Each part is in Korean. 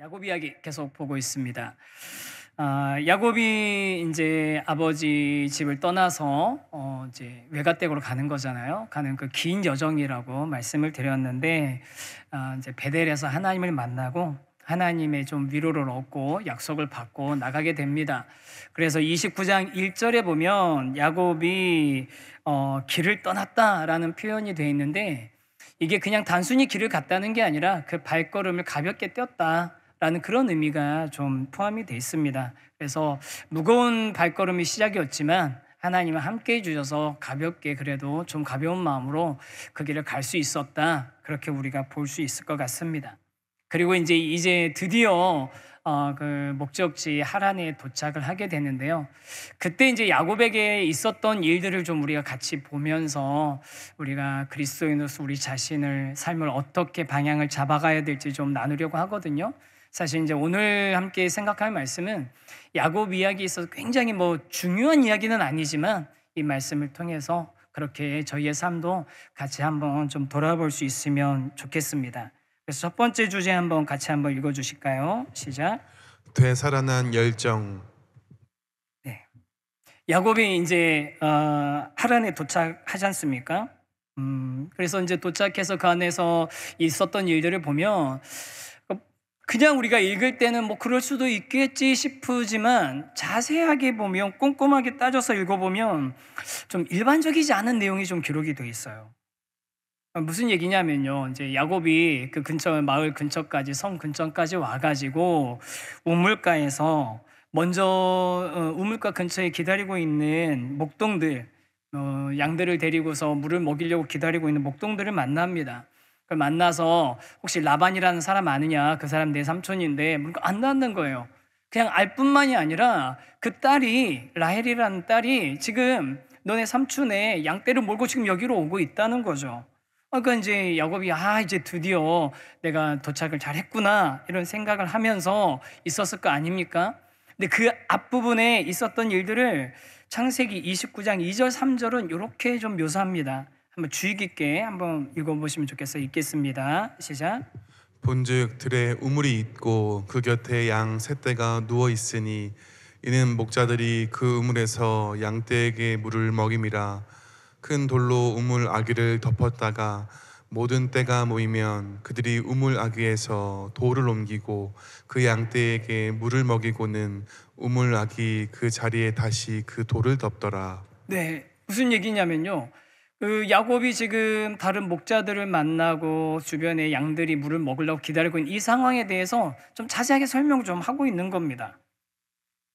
야곱 이야기 계속 보고 있습니다. 야곱이 이제 아버지 집을 떠나서 이제 외가댁으로 가는 거잖아요. 가는 그 긴 여정이라고 말씀을 드렸는데, 이제 베델에서 하나님을 만나고 하나님의 좀 위로를 얻고 약속을 받고 나가게 됩니다. 그래서 29장 1절에 보면 야곱이 길을 떠났다라는 표현이 되어 있는데, 이게 그냥 단순히 길을 갔다는 게 아니라 그 발걸음을 가볍게 뗐다라는 그런 의미가 좀 포함이 되어 있습니다. 그래서 무거운 발걸음이 시작이었지만 하나님은 함께 해주셔서 가볍게, 그래도 좀 가벼운 마음으로 그 길을 갈 수 있었다, 그렇게 우리가 볼 수 있을 것 같습니다. 그리고 이제 드디어 그 목적지 하란에 도착을 하게 되는데요. 그때 이제 야곱에게 있었던 일들을 좀 우리가 같이 보면서 우리가 그리스도인으로서 우리 자신을 삶을 어떻게 방향을 잡아가야 될지 좀 나누려고 하거든요. 사실 이제 오늘 함께 생각할 말씀은 야곱 이야기에 있어서 굉장히 뭐 중요한 이야기는 아니지만 이 말씀을 통해서 그렇게 저희의 삶도 같이 한번 좀 돌아볼 수 있으면 좋겠습니다. 그래서 첫 번째 주제 한번 같이 한번 읽어주실까요? 시작. 되살아난 열정. 네. 야곱이 이제 하란에 도착하지 않습니까? 그래서 이제 도착해서 그 안에서 있었던 일들을 보면 그냥 우리가 읽을 때는 뭐 그럴 수도 있겠지 싶지만 자세하게 보면, 꼼꼼하게 따져서 읽어보면 좀 일반적이지 않은 내용이 좀 기록이 되어 있어요. 무슨 얘기냐면요, 이제 야곱이 그 근처, 마을 근처까지, 성 근처까지 와가지고 우물가에서 먼저 우물가 근처에 기다리고 있는 목동들, 양들을 데리고서 물을 먹이려고 기다리고 있는 목동들을 만납니다. 그 만나서 혹시 라반이라는 사람 아느냐, 그 사람 내 삼촌인데 안 낳는 거예요. 그냥 알 뿐만이 아니라 그 딸이, 라헬이라는 딸이 지금 너네 삼촌의 양떼를 몰고 지금 여기로 오고 있다는 거죠. 그러니까 이제 야곱이 이제 드디어 내가 도착을 잘했구나, 이런 생각을 하면서 있었을 거 아닙니까? 근데 그 앞부분에 있었던 일들을 창세기 29장 2절 3절은 이렇게 좀 묘사합니다. 한번 주의 깊게 한번 읽어보시면 좋겠어요. 읽겠습니다. 시작. 본즉 들에 우물이 있고 그 곁에 양 셋대가 누워 있으니 이는 목자들이 그 우물에서 양떼에게 물을 먹임이라. 큰 돌로 우물 아귀를 덮었다가 모든 떼가 모이면 그들이 우물 아귀에서 돌을 옮기고 그 양떼에게 물을 먹이고는 우물 아귀 그 자리에 다시 그 돌을 덮더라. 네, 무슨 얘기냐면요, 그 야곱이 지금 다른 목자들을 만나고 주변에 양들이 물을 먹으려고 기다리고 있는 이 상황에 대해서 좀 자세하게 설명 좀 하고 있는 겁니다.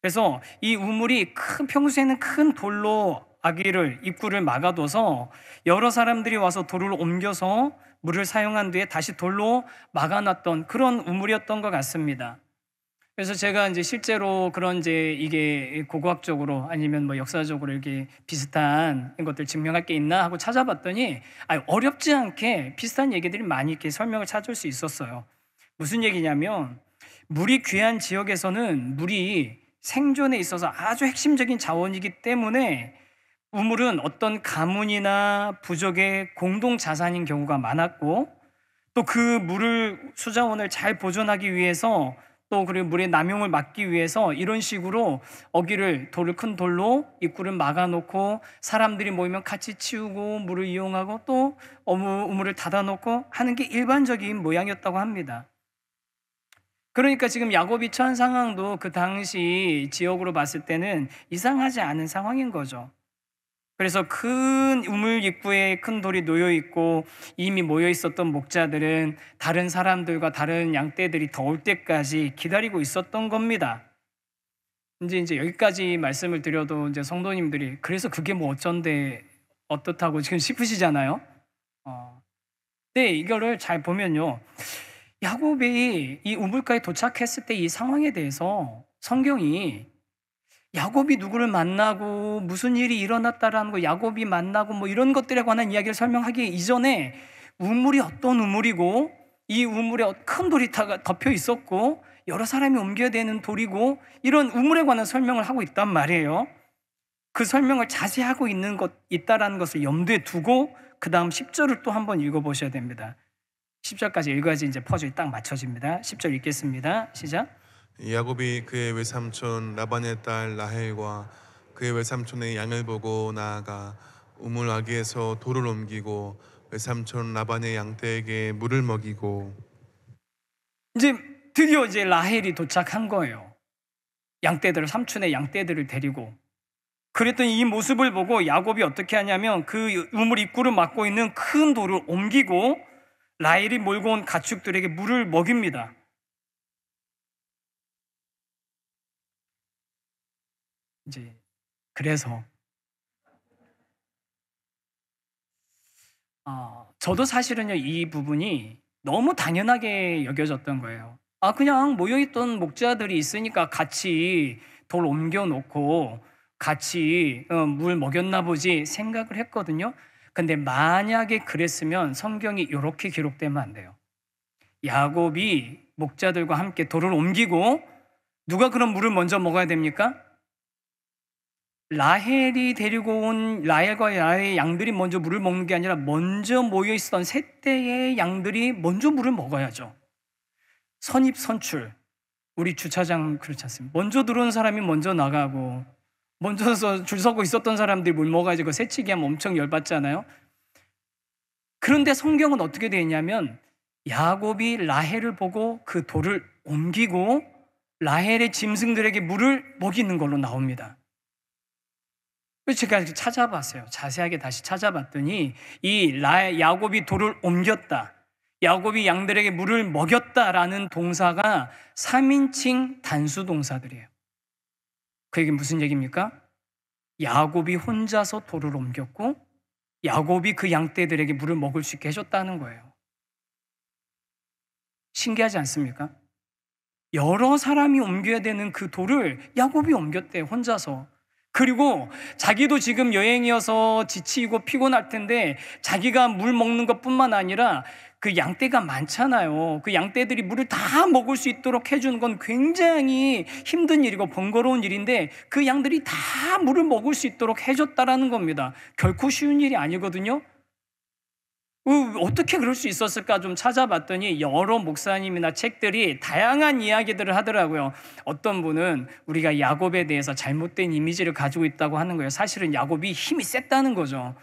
그래서 이 우물이 평소에는 큰 돌로 아기를, 입구를 막아둬서 여러 사람들이 와서 돌을 옮겨서 물을 사용한 뒤에 다시 돌로 막아놨던 그런 우물이었던 것 같습니다. 그래서 제가 이제 실제로 그런 이제 이게 고고학적으로 아니면 뭐 역사적으로 이렇게 비슷한 것들 증명할 게 있나 하고 찾아봤더니 어렵지 않게 비슷한 얘기들이 많이 이렇게 설명을 찾을 수 있었어요. 무슨 얘기냐면, 물이 귀한 지역에서는 물이 생존에 있어서 아주 핵심적인 자원이기 때문에 우물은 어떤 가문이나 부족의 공동 자산인 경우가 많았고, 또 그 물을, 수자원을 잘 보존하기 위해서, 또 그리고 물의 남용을 막기 위해서 이런 식으로 어기를, 큰 돌로 입구를 막아놓고 사람들이 모이면 같이 치우고 물을 이용하고 또 우물을 닫아놓고 하는 게 일반적인 모양이었다고 합니다. 그러니까 지금 야곱이 처한 상황도 그 당시 지역으로 봤을 때는 이상하지 않은 상황인 거죠. 그래서 큰 우물 입구에 큰 돌이 놓여 있고 이미 모여 있었던 목자들은 다른 사람들과 다른 양떼들이 더 올 때까지 기다리고 있었던 겁니다. 이제 여기까지 말씀을 드려도 이제 성도님들이 그래서 그게 뭐 어쩐데 어떻다고 지금 싶으시잖아요. 근데 이거를 잘 보면요, 야곱이 이 우물가에 도착했을 때 이 상황에 대해서 성경이 야곱이 누구를 만나고 무슨 일이 일어났다라는 거, 야곱이 만나고 뭐 이런 것들에 관한 이야기를 설명하기 이전에 우물이 어떤 우물이고 이 우물에 큰 돌이 덮여 있었고 여러 사람이 옮겨야 되는 돌이고 이런 우물에 관한 설명을 하고 있단 말이에요. 그 설명을 자세히 하고 있다라는 것을 염두에 두고 그 다음 10절을 또 한번 읽어보셔야 됩니다. 10절까지 읽어야지 이제 퍼즐이 딱 맞춰집니다. 10절 읽겠습니다. 시작. 야곱이 그의 외삼촌 라반의 딸 라헬과 그의 외삼촌의 양을 보고 나아가 우물 아기에서 돌을 옮기고 외삼촌 라반의 양떼에게 물을 먹이고. 이제 드디어 이제 라헬이 도착한 거예요. 양떼들을, 삼촌의 양떼들을 데리고. 그랬더니 이 모습을 보고 야곱이 어떻게 하냐면 그 우물 입구를 막고 있는 큰 돌을 옮기고 라헬이 몰고 온 가축들에게 물을 먹입니다. 이제 그래서 저도 사실은요, 이 부분이 너무 당연하게 여겨졌던 거예요. 그냥 모여있던 목자들이 있으니까 같이 돌 옮겨놓고 같이 물 먹였나 보지 생각을 했거든요. 근데 만약에 그랬으면 성경이 이렇게 기록되면 안 돼요. 야곱이 목자들과 함께 돌을 옮기고 누가 그럼 물을 먼저 먹어야 됩니까? 라헬이 데리고 온 라헬과 라헬의 양들이 먼저 물을 먹는 게 아니라 먼저 모여있었던 셋대의 양들이 먼저 물을 먹어야죠. 선입선출. 우리 주차장 그렇지 않습니까? 먼저 들어온 사람이 먼저 나가고 먼저 줄 서고 있었던 사람들이 물 먹어야지. 그 새치기 하면 엄청 열받잖아요. 그런데 성경은 어떻게 되어 있냐면 야곱이 라헬을 보고 그 돌을 옮기고 라헬의 짐승들에게 물을 먹이는 걸로 나옵니다. 제가 찾아봤어요. 자세하게 다시 찾아봤더니 이 야곱이 돌을 옮겼다, 야곱이 양들에게 물을 먹였다라는 동사가 3인칭 단수 동사들이에요. 그 얘기는 무슨 얘기입니까? 야곱이 혼자서 돌을 옮겼고 야곱이 그 양떼들에게 물을 먹을 수 있게 해줬다는 거예요. 신기하지 않습니까? 여러 사람이 옮겨야 되는 그 돌을 야곱이 옮겼대요, 혼자서. 그리고 자기도 지금 여행이어서 지치고 피곤할 텐데 자기가 물 먹는 것뿐만 아니라 그 양떼가 많잖아요. 그 양떼들이 물을 다 먹을 수 있도록 해주는 건 굉장히 힘든 일이고 번거로운 일인데 그 양들이 다 물을 먹을 수 있도록 해줬다라는 겁니다. 결코 쉬운 일이 아니거든요. 어떻게 그럴 수 있었을까 좀 찾아봤더니 여러 목사님이나 책들이 다양한 이야기들을 하더라고요. 어떤 분은 우리가 야곱에 대해서 잘못된 이미지를 가지고 있다고 하는 거예요. 사실은 야곱이 힘이 셌다는 거죠.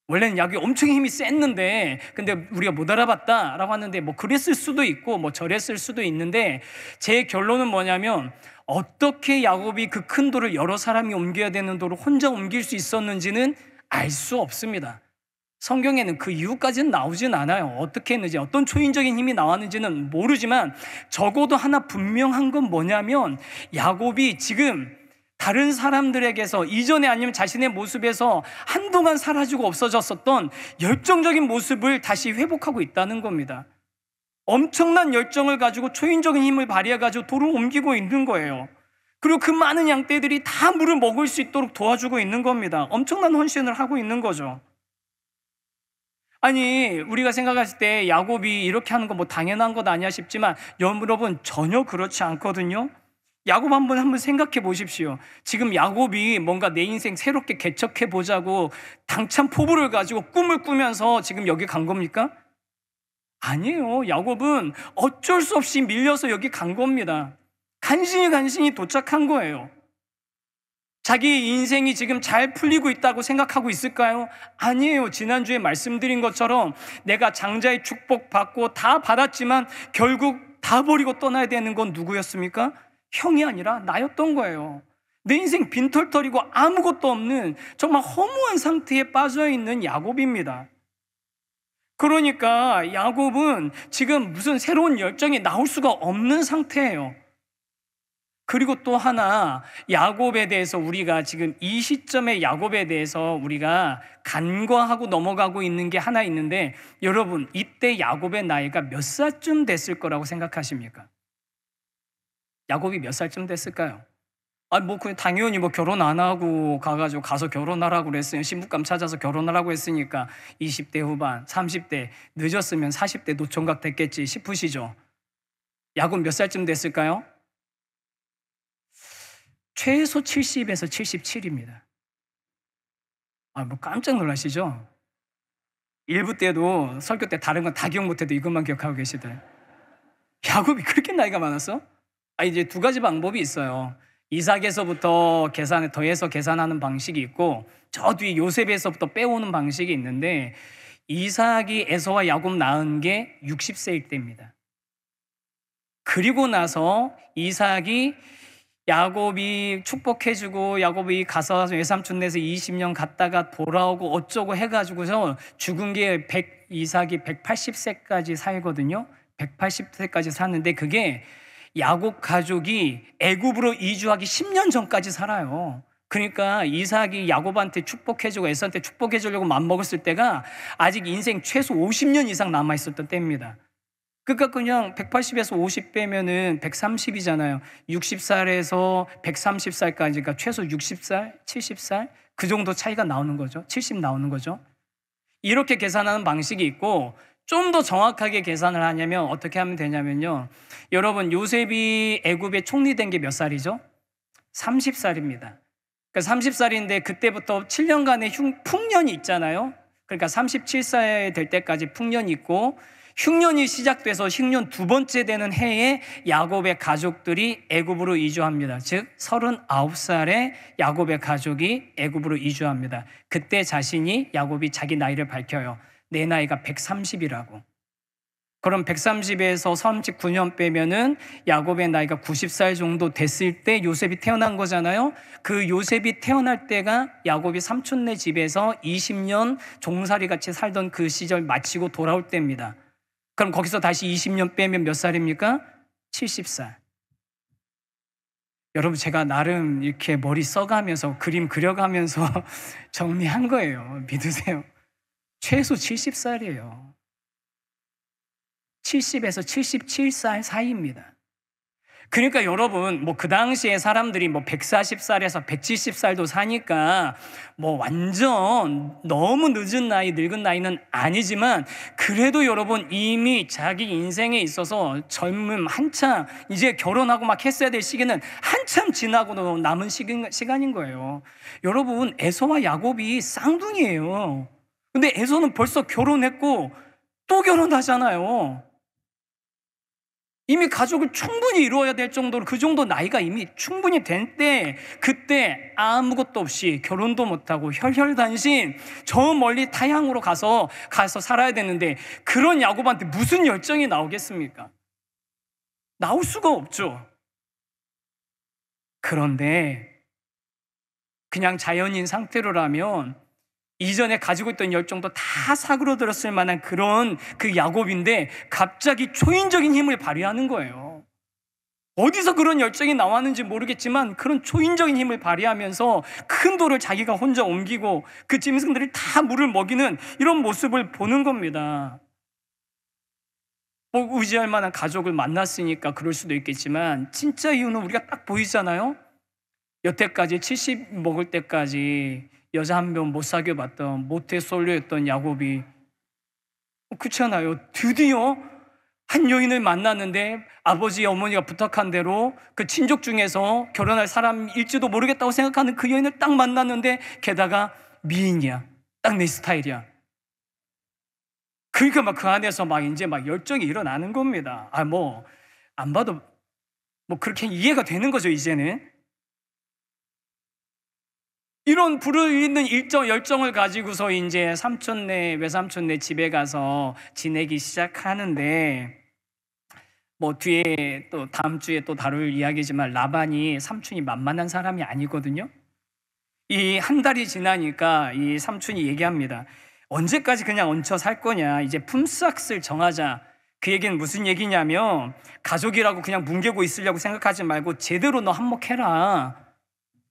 원래는 야곱이 엄청 힘이 셌는데 근데 우리가 못 알아봤다라고 하는데 뭐 그랬을 수도 있고 뭐 저랬을 수도 있는데 제 결론은 뭐냐면 어떻게 야곱이 그 큰 돌을 여러 사람이 옮겨야 되는 돌을 혼자 옮길 수 있었는지는 알 수 없습니다. 성경에는 그 이유까지는 나오진 않아요. 어떻게 했는지, 어떤 초인적인 힘이 나왔는지는 모르지만 적어도 하나 분명한 건 뭐냐면 야곱이 지금 다른 사람들에게서 이전에 아니면 자신의 모습에서 한동안 사라지고 없어졌었던 열정적인 모습을 다시 회복하고 있다는 겁니다. 엄청난 열정을 가지고 초인적인 힘을 발휘해가지고 돌을 옮기고 있는 거예요. 그리고 그 많은 양떼들이 다 물을 먹을 수 있도록 도와주고 있는 겁니다. 엄청난 헌신을 하고 있는 거죠. 아니, 우리가 생각했을 때 야곱이 이렇게 하는 거 뭐 당연한 것 아니야 싶지만 여러분 전혀 그렇지 않거든요. 야곱 한번 생각해 보십시오. 지금 야곱이 뭔가 내 인생 새롭게 개척해 보자고 당찬 포부를 가지고 꿈을 꾸면서 지금 여기 간 겁니까? 아니에요. 야곱은 어쩔 수 없이 밀려서 여기 간 겁니다. 간신히 도착한 거예요. 자기 인생이 지금 잘 풀리고 있다고 생각하고 있을까요? 아니에요. 지난주에 말씀드린 것처럼 내가 장자의 축복 받고 다 받았지만 결국 다 버리고 떠나야 되는 건 누구였습니까? 형이 아니라 나였던 거예요. 내 인생 빈털터리고 아무것도 없는 정말 허무한 상태에 빠져있는 야곱입니다. 그러니까 야곱은 지금 무슨 새로운 열정이 나올 수가 없는 상태예요. 그리고 또 하나, 야곱에 대해서 우리가 지금 이 시점의 야곱에 대해서 우리가 간과하고 넘어가고 있는 게 하나 있는데, 여러분 이때 야곱의 나이가 몇 살쯤 됐을 거라고 생각하십니까? 야곱이 몇 살쯤 됐을까요? 그냥 당연히 결혼 안 하고 가서 결혼하라고 그랬어요. 신부감 찾아서 결혼하라고 했으니까 20대 후반, 30대, 늦었으면 40대 노총각 됐겠지 싶으시죠? 야곱 몇 살쯤 됐을까요? 최소 70에서 77입니다. 깜짝 놀라시죠? 일부 때도 설교 때 다른 건 다 기억 못해도 이것만 기억하고 계시더래요. 야곱이 그렇게 나이가 많았어? 이제 두 가지 방법이 있어요. 이삭에서부터 더해서 계산하는 방식이 있고, 저 뒤에 요셉에서부터 빼오는 방식이 있는데, 이삭이 에서와 야곱 낳은 게 60세일 때입니다. 그리고 나서 이삭이 야곱이 축복해주고 야곱이 가서 외삼촌 내서 20년 갔다가 돌아오고 어쩌고 해가지고서 죽은 게 이삭이 180세까지 살거든요. 180세까지 사는데 그게 야곱 가족이 애굽으로 이주하기 10년 전까지 살아요. 그러니까 이삭이 야곱한테 축복해주고 에서한테 축복해주려고 맘먹었을 때가 아직 인생 최소 50년 이상 남아있었던 때입니다. 그러니까 그냥 180에서 50 빼면은 130이잖아요. 60살에서 130살까지, 그러니까 최소 60살, 70살 그 정도 차이가 나오는 거죠. 70 나오는 거죠. 이렇게 계산하는 방식이 있고, 좀 더 정확하게 계산을 하냐면 어떻게 하면 되냐면요. 여러분, 요셉이 애굽에 총리된 게 몇 살이죠? 30살입니다. 그러니까 30살인데 그때부터 7년간의 풍년이 있잖아요. 그러니까 37살 될 때까지 풍년이 있고, 흉년이 시작돼서 흉년 두 번째 되는 해에 야곱의 가족들이 애굽으로 이주합니다. 즉 39살에 야곱의 가족이 애굽으로 이주합니다. 그때 야곱이 자기 나이를 밝혀요. 내 나이가 130이라고. 그럼 130에서 39년 빼면은 야곱의 나이가 90살 정도 됐을 때 요셉이 태어난 거잖아요. 그 요셉이 태어날 때가 야곱이 삼촌네 집에서 20년 종살이 같이 살던 그 시절 마치고 돌아올 때입니다. 그럼 거기서 다시 20년 빼면 몇 살입니까? 70살. 여러분, 제가 나름 이렇게 머리 써가면서 그림 그려가면서 정리한 거예요. 믿으세요. 최소 70살이에요. 70에서 77살 사이입니다. 그러니까 여러분, 그 당시에 사람들이 140살에서 170살도 사니까 완전 너무 늙은 나이는 아니지만, 그래도 여러분 이미 자기 인생에 있어서 젊음 한참, 이제 결혼하고 막 했어야 될 시기는 한참 지나고 남은 시간인 거예요. 여러분, 에서와 야곱이 쌍둥이에요. 근데 에서는 벌써 결혼했고 또 결혼하잖아요. 이미 가족을 충분히 이루어야 될 정도로 그 정도 나이가 이미 충분히 된 때, 그때 아무것도 없이 결혼도 못하고 혈혈단신 저 멀리 타향으로 가서 살아야 되는데, 그런 야곱한테 무슨 열정이 나오겠습니까? 나올 수가 없죠. 그런데 그냥 자연인 상태로라면 이전에 가지고 있던 열정도 다 사그러들었을 만한 그런 그 야곱인데, 갑자기 초인적인 힘을 발휘하는 거예요. 어디서 그런 열정이 나왔는지 모르겠지만 그런 초인적인 힘을 발휘하면서 큰 돌을 자기가 혼자 옮기고 그 짐승들이 다 물을 먹이는 이런 모습을 보는 겁니다. 의지할 만한 가족을 만났으니까 그럴 수도 있겠지만, 진짜 이유는 우리가 딱 보이잖아요. 여태까지 70 먹을 때까지 여자 한 명 못 사귀어봤던 모태솔로였던 야곱이, 그렇잖아요. 드디어 한 여인을 만났는데 아버지 어머니가 부탁한 대로 그 친족 중에서 결혼할 사람일지도 모르겠다고 생각하는 그 여인을 딱 만났는데, 게다가 미인이야. 딱 내 스타일이야. 그러니까 그 안에서 이제 열정이 일어나는 겁니다. 안 봐도 그렇게 이해가 되는 거죠, 이제는. 이런 불을 있는 열정을 가지고서 이제 외삼촌네 집에 가서 지내기 시작하는데, 뒤에 또 다음 주에 또 다룰 이야기지만 라반이 삼촌이 만만한 사람이 아니거든요. 이 한 달이 지나니까 이 삼촌이 얘기합니다. 언제까지 그냥 얹혀 살 거냐, 이제 품삯을 정하자. 그 얘기는 무슨 얘기냐면, 가족이라고 그냥 뭉개고 있으려고 생각하지 말고 제대로 너 한몫해라.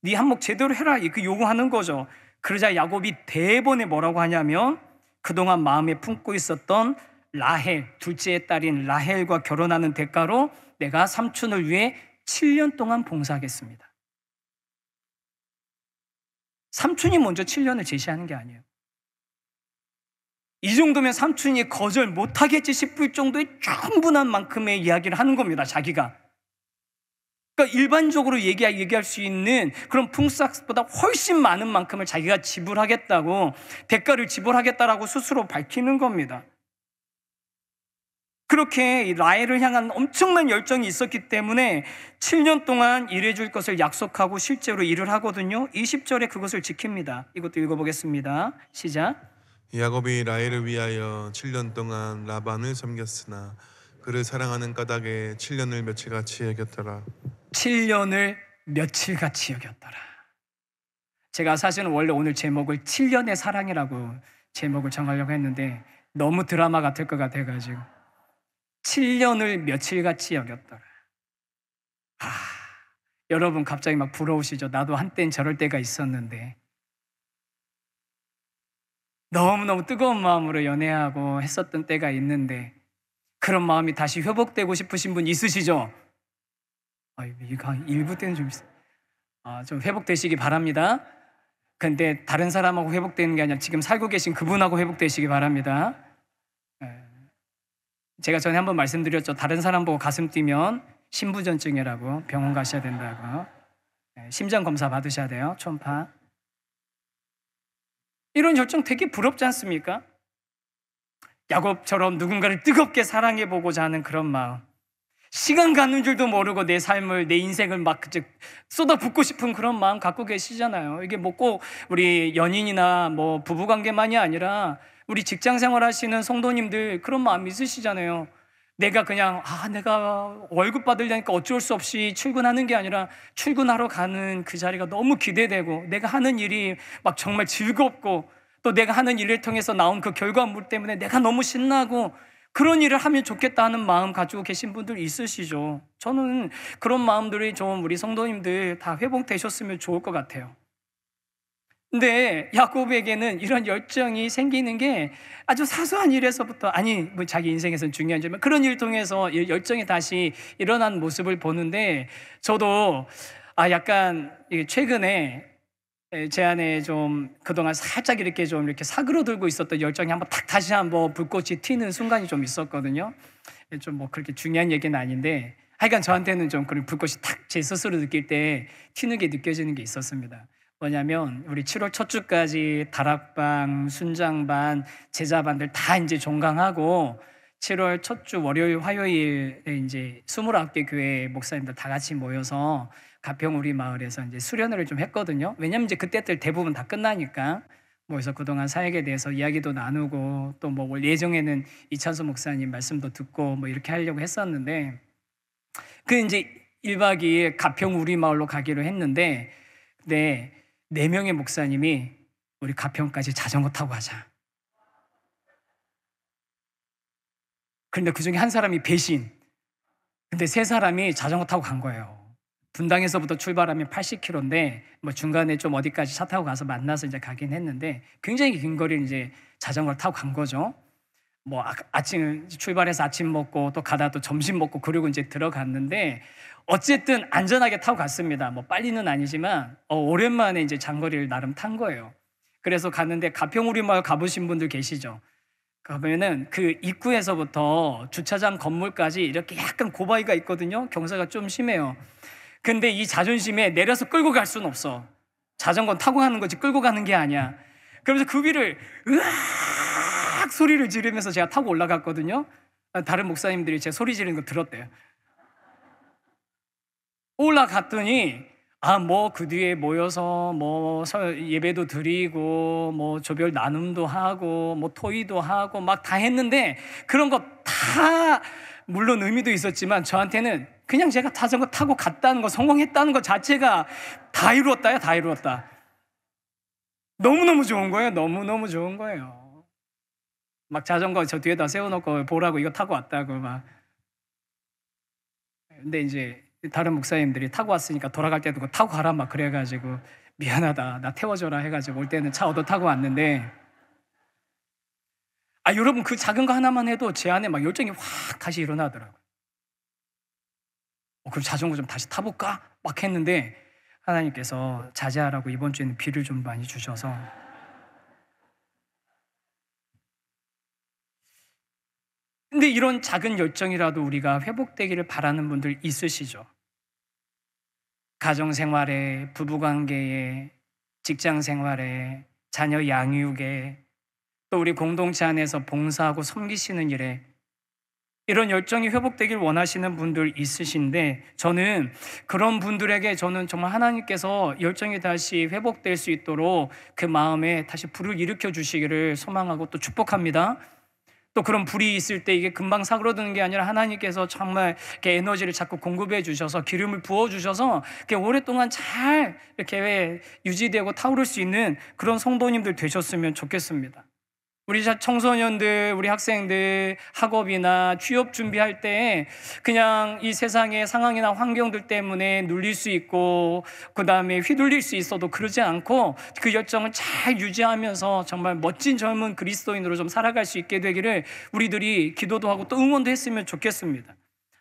네 한몫 제대로 해라, 그 요구하는 거죠. 그러자 야곱이 대번에 뭐라고 하냐면, 그동안 마음에 품고 있었던 라헬, 둘째의 딸인 라헬과 결혼하는 대가로 내가 삼촌을 위해 7년 동안 봉사하겠습니다. 삼촌이 먼저 7년을 제시하는 게 아니에요. 이 정도면 삼촌이 거절 못하겠지 싶을 정도의 충분한 만큼의 이야기를 하는 겁니다, 자기가. 그러니까 일반적으로 얘기할 수 있는 그런 풍싹보다 훨씬 많은 만큼을 자기가 지불하겠다고, 대가를 지불하겠다라고 스스로 밝히는 겁니다. 그렇게 라헬을 향한 엄청난 열정이 있었기 때문에 7년 동안 일해줄 것을 약속하고 실제로 일을 하거든요. 20절에 그것을 지킵니다. 이것도 읽어보겠습니다. 시작. 야곱이 라헬을 위하여 7년 동안 라반을 섬겼으나 그를 사랑하는 까닭에 7년을 며칠같이 여겼더라. 7년을 며칠같이 여겼더라. 제가 사실은 원래 오늘 제목을 7년의 사랑이라고 제목을 정하려고 했는데 너무 드라마 같을 것 같아가지고 7년을 며칠같이 여겼더라. 여러분 갑자기 막 부러우시죠? 나도 한땐 저럴 때가 있었는데, 너무너무 뜨거운 마음으로 연애하고 했었던 때가 있는데 그런 마음이 다시 회복되고 싶으신 분 있으시죠? 이거 일부 때는 좀 회복되시기 바랍니다. 근데 다른 사람하고 회복되는 게 아니라 지금 살고 계신 그분하고 회복되시기 바랍니다. 제가 전에 한번 말씀드렸죠. 다른 사람 보고 가슴 뛰면 신부전증이라고 병원 가셔야 된다고. 심장 검사 받으셔야 돼요. 초음파. 이런 열정 되게 부럽지 않습니까? 야곱처럼 누군가를 뜨겁게 사랑해보고자 하는 그런 마음, 시간 가는 줄도 모르고 내 삶을, 내 인생을 막 쏟아붓고 싶은 그런 마음 갖고 계시잖아요. 이게 뭐 꼭 우리 연인이나 뭐 부부관계만이 아니라 우리 직장 생활하시는 성도님들 그런 마음 있으시잖아요. 내가 그냥 내가 월급 받으려니까 어쩔 수 없이 출근하는 게 아니라 출근하러 가는 그 자리가 너무 기대되고, 내가 하는 일이 막 정말 즐겁고, 또 내가 하는 일을 통해서 나온 그 결과물 때문에 내가 너무 신나고 그런 일을 하면 좋겠다 하는 마음 가지고 계신 분들 있으시죠. 저는 그런 마음들이 좀 우리 성도님들 다 회복되셨으면 좋을 것 같아요. 근데 야곱에게는 이런 열정이 생기는 게 아주 사소한 일에서부터, 뭐 자기 인생에서는 중요하지만 그런 일 통해서 열정이 다시 일어난 모습을 보는데, 저도 약간 최근에 제 안에 좀 그동안 살짝 이렇게 사그러들고 있었던 열정이 다시 한번 불꽃이 튀는 순간이 좀 있었거든요. 좀 뭐 그렇게 중요한 얘기는 아닌데 하여간 저한테는 좀 그런 불꽃이 제 스스로 느낄 때 튀는 게 느껴지는 게 있었습니다. 뭐냐면 우리 7월 첫 주까지 다락방, 순장반, 제자반들 다 이제 종강하고 7월 첫 주 월요일, 화요일에 이제 29개 교회 목사님들 다 같이 모여서 가평 우리 마을에서 이제 수련회를 좀 했거든요. 왜냐면 이제 그때들 대부분 다 끝나니까 모여서 그동안 사역에 대해서 이야기도 나누고, 또 뭐 예정에는 이찬수 목사님 말씀도 듣고 뭐 이렇게 하려고 했었는데, 그 이제 1박 2일 가평 우리 마을로 가기로 했는데, 근데 4명의 목사님이 우리 가평까지 자전거 타고 가자. 그런데 그 중에 한 사람이 배신. 근데 3사람이 자전거 타고 간 거예요. 분당에서부터 출발하면 80km인데 뭐 중간에 좀 어디까지 차 타고 가서 만나서 이제 가긴 했는데 굉장히 긴 거리를 이제 자전거를 타고 간 거죠. 뭐 아침 출발해서 아침 먹고 또 가다 또 점심 먹고 그리고 이제 들어갔는데, 어쨌든 안전하게 타고 갔습니다. 뭐 빨리는 아니지만 오랜만에 이제 장거리를 나름 탄 거예요. 그래서 갔는데 가평 우리 마을 가보신 분들 계시죠? 가면은 그 입구에서부터 주차장 건물까지 이렇게 약간 고바위가 있거든요. 경사가 좀 심해요. 근데 이 자존심에 내려서 끌고 갈 수는 없어. 자전거 타고 가는 거지 끌고 가는 게 아니야. 그러면서 그 위를 으악 소리를 지르면서 제가 타고 올라갔거든요. 다른 목사님들이 제 소리 지르는 거 들었대요. 올라갔더니 뭐 그 뒤에 모여서 뭐 예배도 드리고 뭐 조별 나눔도 하고 뭐 토의도 하고 막 다 했는데, 그런 거 다 물론 의미도 있었지만 저한테는 그냥 제가 자전거 타고 갔다는 거, 성공했다는 것 자체가 다 이루었다요. 다 이루었다. 너무너무 좋은 거예요. 너무너무 좋은 거예요. 막 자전거 저 뒤에다 세워놓고 보라고 이거 타고 왔다고 막. 근데 이제 다른 목사님들이 타고 왔으니까 돌아갈 때도 그거 타고 가라 막 그래가지고, 미안하다 나 태워줘라 해가지고 올 때는 차 얻어 타고 왔는데, 여러분 그 작은 거 하나만 해도 제 안에 막 열정이 확 다시 일어나더라고요. 그럼 자전거 좀 다시 타볼까? 막 했는데 하나님께서 자제하라고 이번 주에는 비를 좀 많이 주셔서, 근데 이런 작은 열정이라도 우리가 회복되기를 바라는 분들 있으시죠? 가정 생활에, 부부 관계에, 직장 생활에, 자녀 양육에, 또 우리 공동체 안에서 봉사하고 섬기시는 일에 이런 열정이 회복되길 원하시는 분들 있으신데, 저는 그런 분들에게 저는 정말 하나님께서 열정이 다시 회복될 수 있도록 그 마음에 다시 불을 일으켜 주시기를 소망하고 또 축복합니다. 또 그런 불이 있을 때 이게 금방 사그러드는 게 아니라 하나님께서 정말 이렇게 에너지를 자꾸 공급해 주셔서 기름을 부어 주셔서 이렇게 오랫동안 잘 이렇게 유지되고 타오를 수 있는 그런 성도님들 되셨으면 좋겠습니다. 우리 청소년들, 우리 학생들 학업이나 취업 준비할 때 그냥 이 세상의 상황이나 환경들 때문에 눌릴 수 있고 그 다음에 휘둘릴 수 있어도 그러지 않고 그 열정을 잘 유지하면서 정말 멋진 젊은 그리스도인으로 좀 살아갈 수 있게 되기를 우리들이 기도도 하고 또 응원도 했으면 좋겠습니다.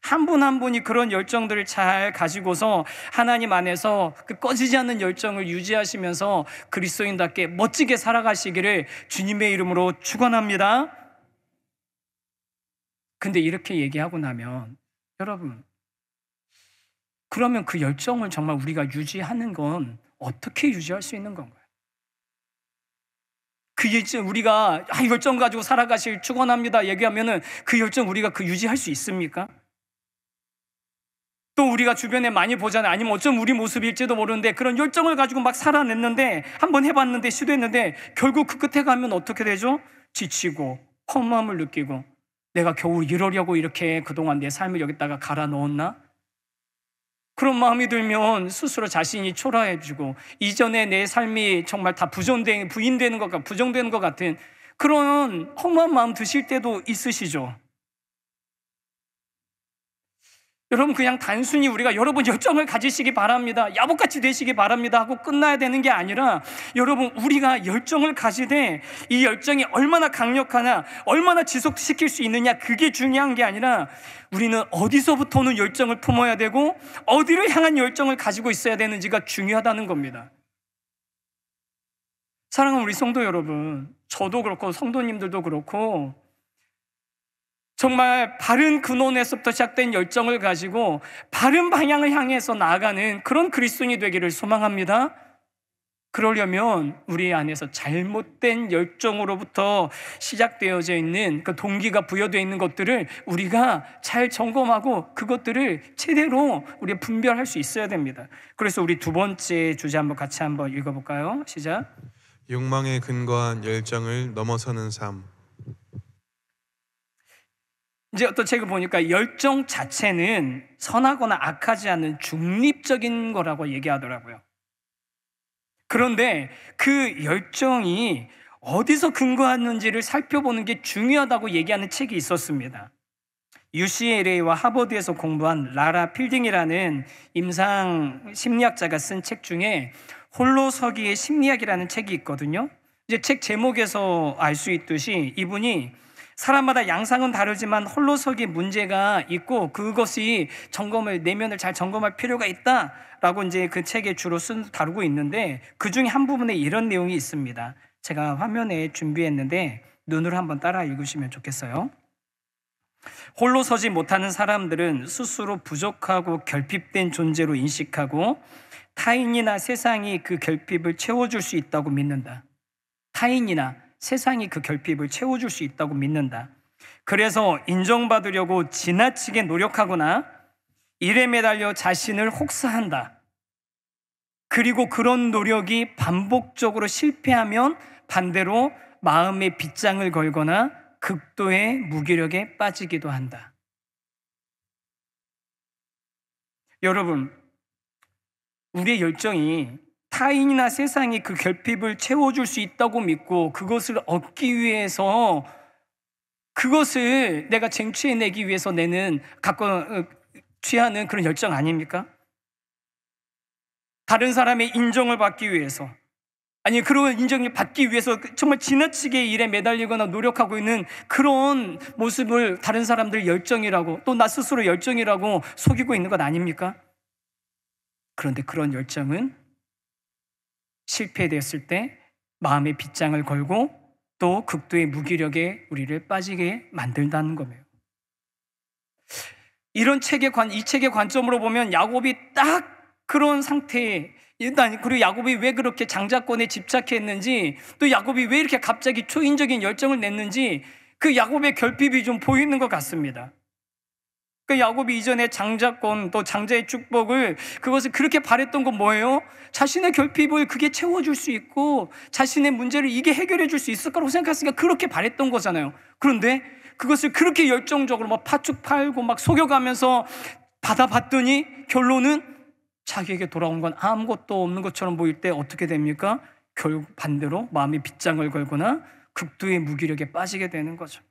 한 분 한 분이 그런 열정들을 잘 가지고서 하나님 안에서 그 꺼지지 않는 열정을 유지하시면서 그리스도인답게 멋지게 살아가시기를 주님의 이름으로 축원합니다. 근데 이렇게 얘기하고 나면 여러분, 그러면 그 열정을 정말 우리가 유지하는 건 어떻게 유지할 수 있는 건가요? 그 열정 우리가 열정 가지고 살아가실 축원합니다 얘기하면은 그 열정 우리가 그 유지할 수 있습니까? 또 우리가 주변에 많이 보잖아요. 아니면 어쩜 우리 모습일지도 모르는데 그런 열정을 가지고 막 살아냈는데 한번 해봤는데 시도했는데 결국 그 끝에 가면 어떻게 되죠? 지치고 허무함을 느끼고 내가 겨우 이러려고 이렇게 그동안 내 삶을 여기다가 갈아 넣었나? 그런 마음이 들면 스스로 자신이 초라해지고 이전에 내 삶이 정말 다 부정되는 것 같은 그런 허무한 마음 드실 때도 있으시죠? 여러분, 그냥 단순히 우리가 여러분 열정을 가지시기 바랍니다, 야복같이 되시기 바랍니다 하고 끝나야 되는 게 아니라 여러분, 우리가 열정을 가지되 이 열정이 얼마나 강력하냐, 얼마나 지속시킬 수 있느냐, 그게 중요한 게 아니라 우리는 어디서부터는 열정을 품어야 되고 어디를 향한 열정을 가지고 있어야 되는지가 중요하다는 겁니다. 사랑하는 우리 성도 여러분, 저도 그렇고 성도님들도 그렇고 정말 바른 근원에서부터 시작된 열정을 가지고 바른 방향을 향해서 나아가는 그런 그리스도인이 되기를 소망합니다. 그러려면 우리 안에서 잘못된 열정으로부터 시작되어져 있는 그 동기가 부여되어 있는 것들을 우리가 잘 점검하고 그것들을 제대로 우리가 분별할 수 있어야 됩니다. 그래서 우리 두 번째 주제 같이 한번 읽어볼까요? 시작. 욕망에 근거한 열정을 넘어서는 삶. 이제 어떤 책을 보니까 열정 자체는 선하거나 악하지 않은 중립적인 거라고 얘기하더라고요. 그런데 그 열정이 어디서 근거하는지를 살펴보는 게 중요하다고 얘기하는 책이 있었습니다. UCLA와 하버드에서 공부한 라라 필딩이라는 임상 심리학자가 쓴 책 중에 홀로 서기의 심리학이라는 책이 있거든요. 이제 책 제목에서 알 수 있듯이 이분이 사람마다 양상은 다르지만 홀로서기 문제가 있고 그것이 내면을 잘 점검할 필요가 있다라고 이제 그 책에 주로 다루고 있는데 그 중에 한 부분에 이런 내용이 있습니다. 제가 화면에 준비했는데 눈으로 한번 따라 읽으시면 좋겠어요. 홀로 서지 못하는 사람들은 스스로 부족하고 결핍된 존재로 인식하고 타인이나 세상이 그 결핍을 채워줄 수 있다고 믿는다. 타인이나 세상이 그 결핍을 채워줄 수 있다고 믿는다. 그래서 인정받으려고 지나치게 노력하거나 일에 매달려 자신을 혹사한다. 그리고 그런 노력이 반복적으로 실패하면 반대로 마음의 빗장을 걸거나 극도의 무기력에 빠지기도 한다. 여러분, 우리의 열정이 타인이나 세상이 그 결핍을 채워줄 수 있다고 믿고 그것을 얻기 위해서 그것을 내가 쟁취해내기 위해서 취하는 그런 열정 아닙니까? 다른 사람의 인정을 받기 위해서, 아니 그런 인정을 받기 위해서 정말 지나치게 일에 매달리거나 노력하고 있는 그런 모습을 다른 사람들 열정이라고, 또 나 스스로 열정이라고 속이고 있는 것 아닙니까? 그런데 그런 열정은 실패되었을 때 마음의 빗장을 걸고 또 극도의 무기력에 우리를 빠지게 만든다는 거예요. 이 책의 관점으로 보면 야곱이 딱 그런 상태에 일단, 그리고 야곱이 왜 그렇게 장자권에 집착했는지, 또 야곱이 왜 이렇게 갑자기 초인적인 열정을 냈는지 그 야곱의 결핍이 좀 보이는 것 같습니다. 그 야곱이 이전에 장자권, 또 장자의 축복을, 그것을 그렇게 바랬던 건 뭐예요? 자신의 결핍을 그게 채워줄 수 있고 자신의 문제를 이게 해결해 줄 수 있을 거라고 생각했으니까 그렇게 바랬던 거잖아요. 그런데 그것을 그렇게 열정적으로 막 파축 팔고 막 속여가면서 받아봤더니 결론은 자기에게 돌아온 건 아무것도 없는 것처럼 보일 때 어떻게 됩니까? 결국 반대로 마음이 빗장을 걸거나 극도의 무기력에 빠지게 되는 거죠.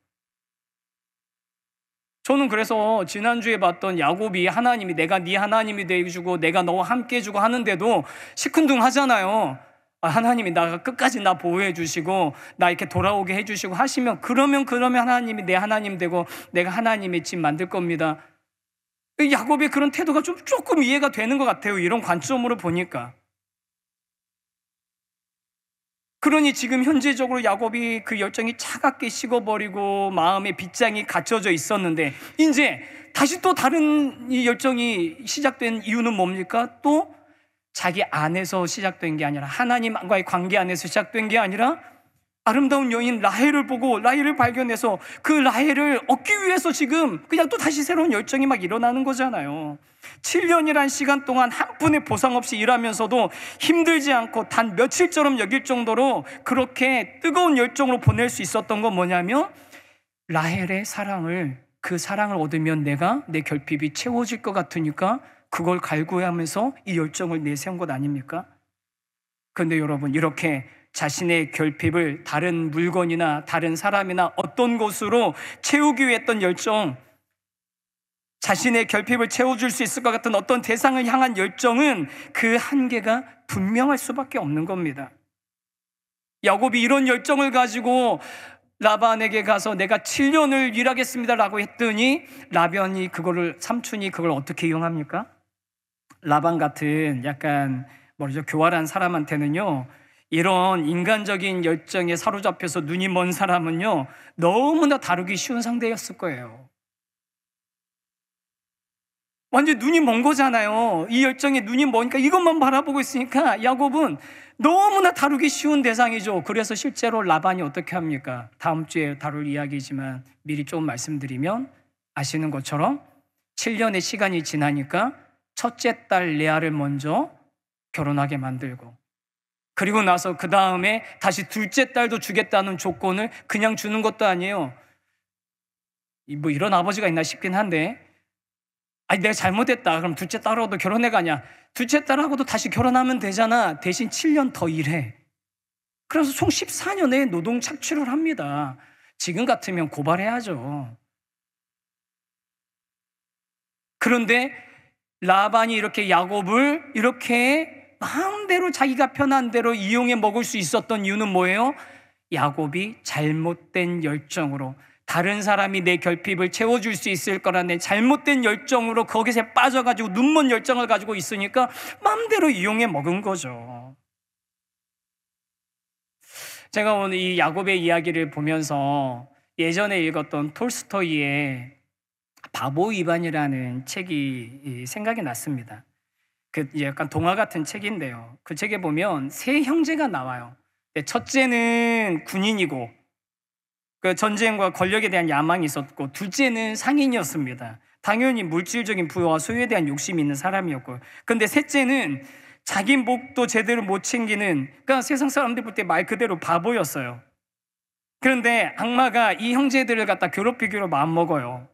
저는 그래서 지난주에 봤던 야곱이 하나님이 내가 네 하나님이 되어주고 내가 너와 함께 해주고 하는데도 시큰둥하잖아요. 하나님이 나 끝까지 나 보호해 주시고 나 이렇게 돌아오게 해주시고 하시면 그러면 하나님이 내 하나님 되고 내가 하나님의 집 만들 겁니다. 야곱의 그런 태도가 조금 이해가 되는 것 같아요. 이런 관점으로 보니까. 그러니 지금 현재적으로 야곱이 그 열정이 차갑게 식어버리고 마음의 빗장이 갇혀져 있었는데 이제 다시 또 다른 이 열정이 시작된 이유는 뭡니까? 또 자기 안에서 시작된 게 아니라 하나님과의 관계 안에서 시작된 게 아니라 아름다운 여인 라헬을 보고 라헬을 발견해서 그 라헬을 얻기 위해서 지금 그냥 또 다시 새로운 열정이 막 일어나는 거잖아요. 7년이란 시간 동안 한 푼의 보상 없이 일하면서도 힘들지 않고 단 며칠처럼 여길 정도로 그렇게 뜨거운 열정으로 보낼 수 있었던 건 뭐냐면 라헬의 사랑을, 그 사랑을 얻으면 내가 내 결핍이 채워질 것 같으니까 그걸 갈구하면서 이 열정을 내세운 것 아닙니까? 그런데 여러분, 이렇게 자신의 결핍을 다른 물건이나 다른 사람이나 어떤 것으로 채우기 위해 했던 열정, 자신의 결핍을 채워줄 수 있을 것 같은 어떤 대상을 향한 열정은 그 한계가 분명할 수밖에 없는 겁니다. 야곱이 이런 열정을 가지고 라반에게 가서 내가 7년을 일하겠습니다 라고 했더니 삼촌이 그걸 어떻게 이용합니까? 라반 같은 약간 교활한 사람한테는요, 이런 인간적인 열정에 사로잡혀서 눈이 먼 사람은요 너무나 다루기 쉬운 상대였을 거예요. 완전 눈이 먼 거잖아요. 이 열정에 눈이 머니까 이것만 바라보고 있으니까 야곱은 너무나 다루기 쉬운 대상이죠. 그래서 실제로 라반이 어떻게 합니까? 다음 주에 다룰 이야기지만 미리 조금 말씀드리면 아시는 것처럼 7년의 시간이 지나니까 첫째 딸 레아를 먼저 결혼하게 만들고, 그리고 나서 그 다음에 다시 둘째 딸도 주겠다는 조건을 그냥 주는 것도 아니에요. 뭐 이런 아버지가 있나 싶긴 한데, 내가 잘못했다. 그럼 둘째 딸하고도 결혼해가냐? 둘째 딸하고도 다시 결혼하면 되잖아. 대신 7년 더 일해. 그래서 총 14년의 노동 착취를 합니다. 지금 같으면 고발해야죠. 그런데 라반이 이렇게 야곱을 이렇게 마음대로 자기가 편한 대로 이용해 먹을 수 있었던 이유는 뭐예요? 야곱이 잘못된 열정으로, 다른 사람이 내 결핍을 채워줄 수 있을 거라는 잘못된 열정으로 거기서 빠져가지고 눈먼 열정을 가지고 있으니까 마음대로 이용해 먹은 거죠. 제가 오늘 이 야곱의 이야기를 보면서 예전에 읽었던 톨스토이의 바보 이반이라는 책이 생각이 났습니다. 그 약간 동화 같은 책인데요. 그 책에 보면 세 형제가 나와요. 첫째는 군인이고 그 전쟁과 권력에 대한 야망이 있었고, 둘째는 상인이었습니다. 당연히 물질적인 부여와 소유에 대한 욕심이 있는 사람이었고, 근데 셋째는 자기 목도 제대로 못 챙기는, 그러니까 세상 사람들 볼 때 말 그대로 바보였어요. 그런데 악마가 이 형제들을 갖다 괴롭히기로 마음먹어요.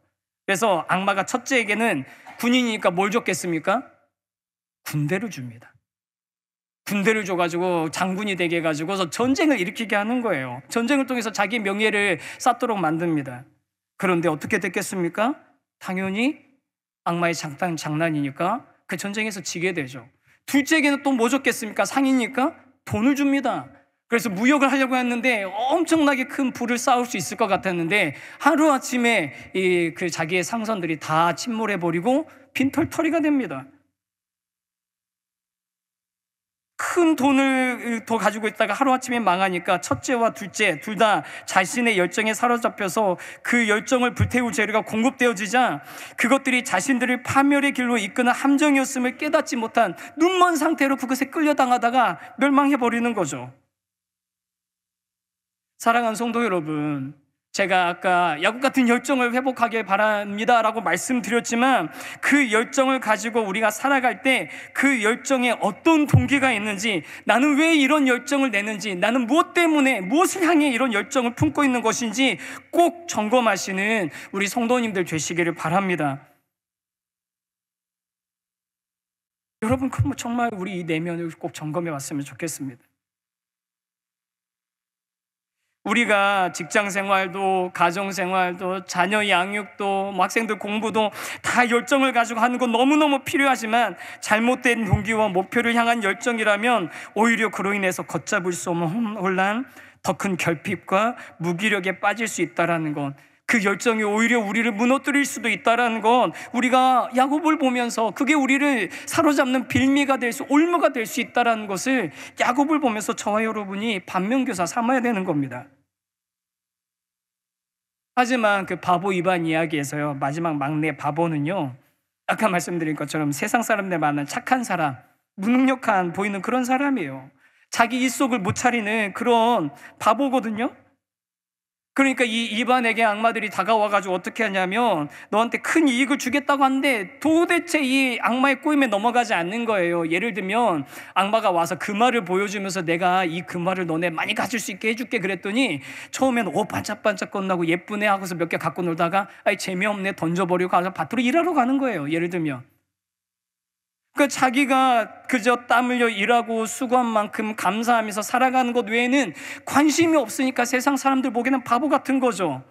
그래서 악마가 첫째에게는 군인이니까 뭘 줬겠습니까? 군대를 줍니다. 군대를 줘가지고 장군이 되게 해가지고 전쟁을 일으키게 하는 거예요. 전쟁을 통해서 자기 명예를 쌓도록 만듭니다. 그런데 어떻게 됐겠습니까? 당연히 악마의 장난이니까 그 전쟁에서 지게 되죠. 둘째에게는 또 뭐 줬겠습니까? 상이니까 돈을 줍니다. 그래서 무역을 하려고 했는데 엄청나게 큰 부를 쌓을 수 있을 것 같았는데 하루아침에 그 자기의 상선들이 다 침몰해버리고 빈털터리가 됩니다. 큰 돈을 더 가지고 있다가 하루아침에 망하니까 첫째와 둘째 둘 다 자신의 열정에 사로잡혀서 그 열정을 불태울 재료가 공급되어지자 그것들이 자신들을 파멸의 길로 이끄는 함정이었음을 깨닫지 못한 눈먼 상태로 그것에 끌려당하다가 멸망해버리는 거죠. 사랑하는 성도 여러분, 제가 아까 야곱 같은 열정을 회복하길 바랍니다 라고 말씀드렸지만 그 열정을 가지고 우리가 살아갈 때 그 열정에 어떤 동기가 있는지, 나는 왜 이런 열정을 내는지, 나는 무엇 때문에, 무엇을 향해 이런 열정을 품고 있는 것인지 꼭 점검하시는 우리 성도님들 되시기를 바랍니다. 여러분, 그럼 정말 우리 이 내면을 꼭 점검해 봤으면 좋겠습니다. 우리가 직장 생활도, 가정 생활도, 자녀 양육도, 학생들 공부도 다 열정을 가지고 하는 건 너무너무 필요하지만 잘못된 동기와 목표를 향한 열정이라면 오히려 그로 인해서 걷잡을 수 없는 혼란, 더 큰 결핍과 무기력에 빠질 수 있다는 것, 그 열정이 오히려 우리를 무너뜨릴 수도 있다는 건 우리가 야곱을 보면서 그게 우리를 사로잡는 빌미가 될 수, 올무가 될 수 있다는 것을 야곱을 보면서 저와 여러분이 반면교사 삼아야 되는 겁니다. 하지만 그 바보 이반 이야기에서요, 마지막 막내 바보는요, 아까 말씀드린 것처럼 세상 사람들 많은 착한 사람, 무능력한 보이는 그런 사람이에요. 자기 입속을 못 차리는 그런 바보거든요. 그러니까 이 이반에게 악마들이 다가와가지고 어떻게 하냐면 너한테 큰 이익을 주겠다고 하는데 도대체 이 악마의 꼬임에 넘어가지 않는 거예요. 예를 들면 악마가 와서 금화를 보여주면서 내가 이 금화를 너네 많이 가질 수 있게 해줄게 그랬더니 처음에는 반짝반짝 건나고 예쁘네 하고서 몇 개 갖고 놀다가 아이 재미없네 던져버리고 가서 밭으로 일하러 가는 거예요. 예를 들면. 그러니까 자기가 그저 땀 흘려 일하고 수고한 만큼 감사하면서 살아가는 것 외에는 관심이 없으니까 세상 사람들 보기에는 바보 같은 거죠.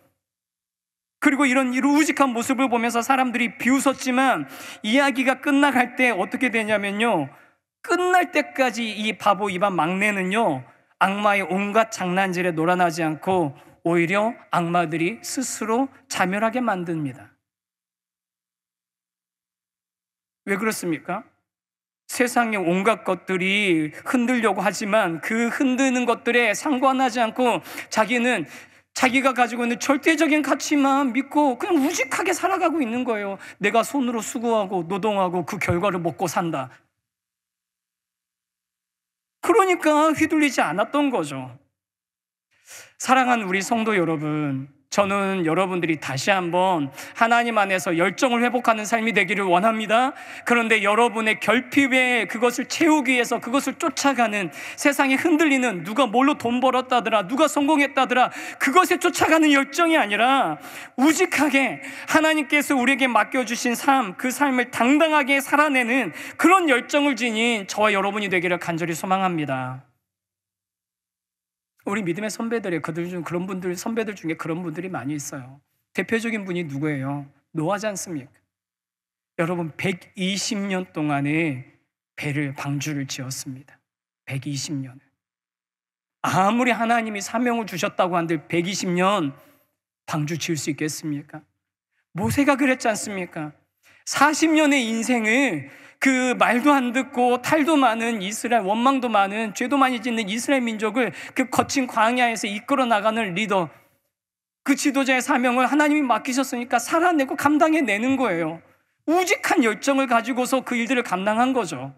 그리고 이런 우직한 모습을 보면서 사람들이 비웃었지만 이야기가 끝나갈 때 어떻게 되냐면요, 끝날 때까지 이 바보 이반 막내는요 악마의 온갖 장난질에 놀아나지 않고 오히려 악마들이 스스로 자멸하게 만듭니다. 왜 그렇습니까? 세상의 온갖 것들이 흔들려고 하지만 그 흔드는 것들에 상관하지 않고 자기는 자기가 가지고 있는 절대적인 가치만 믿고 그냥 우직하게 살아가고 있는 거예요. 내가 손으로 수고하고 노동하고 그 결과를 먹고 산다. 그러니까 휘둘리지 않았던 거죠. 사랑하는 우리 성도 여러분, 저는 여러분들이 다시 한번 하나님 안에서 열정을 회복하는 삶이 되기를 원합니다. 그런데 여러분의 결핍에 그것을 채우기 위해서 그것을 쫓아가는, 세상에 흔들리는 누가 뭘로 돈 벌었다더라, 누가 성공했다더라, 그것에 쫓아가는 열정이 아니라 우직하게 하나님께서 우리에게 맡겨주신 삶, 그 삶을 당당하게 살아내는 그런 열정을 지닌 저와 여러분이 되기를 간절히 소망합니다. 우리 믿음의 선배들의 그들 중 그런 분들, 선배들 중에 그런 분들이 많이 있어요. 대표적인 분이 누구예요? 노아지 않습니까? 여러분 120년 동안에 배를, 방주를 지었습니다. 120년을. 아무리 하나님이 사명을 주셨다고 한들 120년 방주 지을 수 있겠습니까? 모세가 그랬지 않습니까? 40년의 인생을 그 말도 안 듣고 탈도 많은 이스라엘, 원망도 많은, 죄도 많이 짓는 이스라엘 민족을 그 거친 광야에서 이끌어 나가는 리더, 그 지도자의 사명을 하나님이 맡기셨으니까 살아내고 감당해내는 거예요. 우직한 열정을 가지고서 그 일들을 감당한 거죠.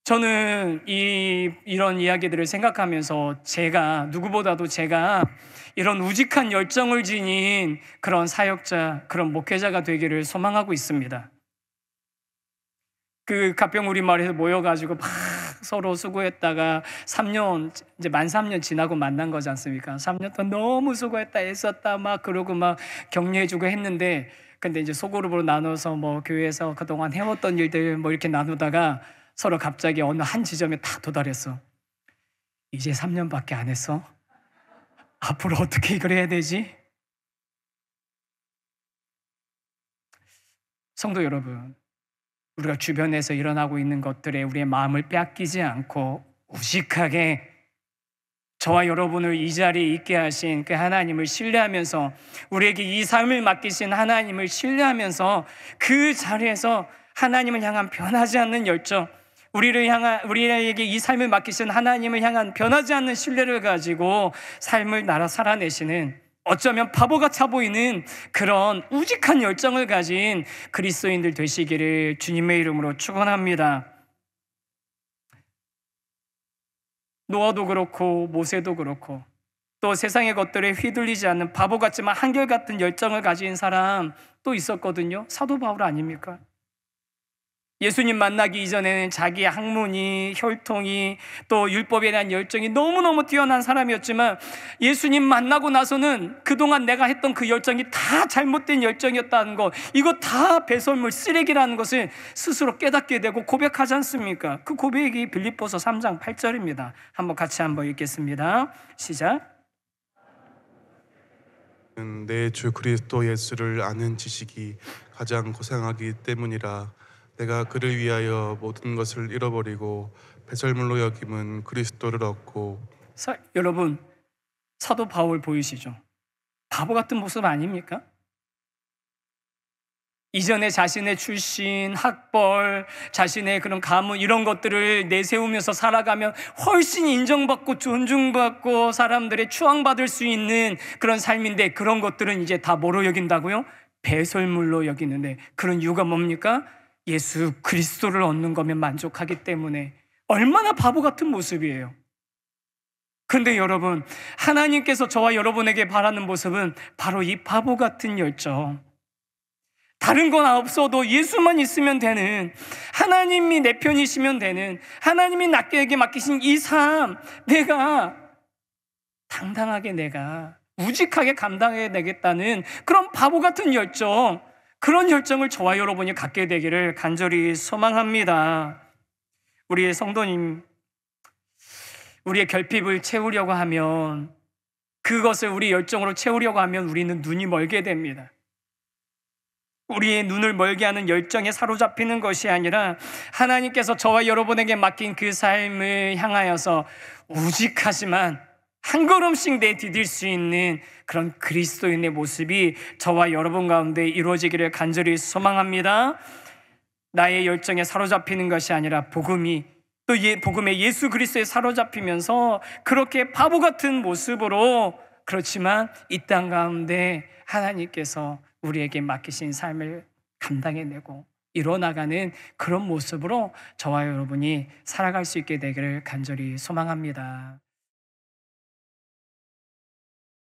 저는 이런 이야기들을 생각하면서 누구보다도 제가 이런 우직한 열정을 지닌 그런 사역자, 그런 목회자가 되기를 소망하고 있습니다. 그 가평우리 마을에서 모여가지고 막 서로 수고했다가 3년, 이제 만 3년 지나고 만난 거지 않습니까? 3년 동안 너무 수고했다, 애썼다, 막 그러고 막 격려해주고 했는데, 근데 이제 소그룹으로 나눠서 뭐 교회에서 그동안 해왔던 일들 뭐 이렇게 나누다가 서로 갑자기 어느 한 지점에 다 도달했어. 이제 3년밖에 안 했어? 앞으로 어떻게 이걸 해야 되지? 성도 여러분, 우리가 주변에서 일어나고 있는 것들에 우리의 마음을 빼앗기지 않고 우직하게 저와 여러분을 이 자리에 있게 하신 그 하나님을 신뢰하면서, 우리에게 이 삶을 맡기신 하나님을 신뢰하면서 그 자리에서 하나님을 향한 변하지 않는 열정, 우리에게 이 삶을 맡기신 하나님을 향한 변하지 않는 신뢰를 가지고 삶을 살아내시는, 어쩌면 바보같아 보이는 그런 우직한 열정을 가진 그리스도인들 되시기를 주님의 이름으로 축원합니다. 노아도 그렇고 모세도 그렇고 또 세상의 것들에 휘둘리지 않는 바보 같지만 한결같은 열정을 가진 사람 또 있었거든요. 사도 바울 아닙니까? 예수님 만나기 이전에는 자기의 학문이, 혈통이, 또 율법에 대한 열정이 너무너무 뛰어난 사람이었지만 예수님 만나고 나서는 그동안 내가 했던 그 열정이 다 잘못된 열정이었다는 것, 이거 다 배설물, 쓰레기라는 것을 스스로 깨닫게 되고 고백하지 않습니까? 그 고백이 빌립보서 3장 8절입니다. 같이 한번 읽겠습니다. 시작. 내 주 그리스도 예수를 아는 지식이 가장 고상하기 때문이라. 내가 그를 위하여 모든 것을 잃어버리고 배설물로 여김은 그리스도를 얻고. 여러분, 사도 바울 보이시죠? 바보 같은 모습 아닙니까? 이전에 자신의 출신, 학벌, 자신의 그런 가문 이런 것들을 내세우면서 살아가면 훨씬 인정받고 존중받고 사람들의 추앙받을 수 있는 그런 삶인데, 그런 것들은 이제 다 뭐로 여긴다고요? 배설물로 여기는데, 그런 이유가 뭡니까? 예수 그리스도를 얻는 거면 만족하기 때문에. 얼마나 바보 같은 모습이에요. 그런데 여러분, 하나님께서 저와 여러분에게 바라는 모습은 바로 이 바보 같은 열정, 다른 건 없어도 예수만 있으면 되는, 하나님이 내 편이시면 되는, 하나님이 나에게 맡기신 이 삶, 내가 당당하게, 내가 우직하게 감당해내겠다는 그런 바보 같은 열정, 그런 열정을 저와 여러분이 갖게 되기를 간절히 소망합니다. 우리의 성도님, 우리의 결핍을 채우려고 하면, 그것을 우리 열정으로 채우려고 하면 우리는 눈이 멀게 됩니다. 우리의 눈을 멀게 하는 열정에 사로잡히는 것이 아니라 하나님께서 저와 여러분에게 맡긴 그 삶을 향하여서 우직하지만 한 걸음씩 내디딜 수 있는 그런 그리스도인의 모습이 저와 여러분 가운데 이루어지기를 간절히 소망합니다. 나의 열정에 사로잡히는 것이 아니라 복음이, 또 복음의 예수 그리스도에 사로잡히면서 그렇게 바보 같은 모습으로, 그렇지만 이 땅 가운데 하나님께서 우리에게 맡기신 삶을 감당해내고 이뤄나가는 그런 모습으로 저와 여러분이 살아갈 수 있게 되기를 간절히 소망합니다.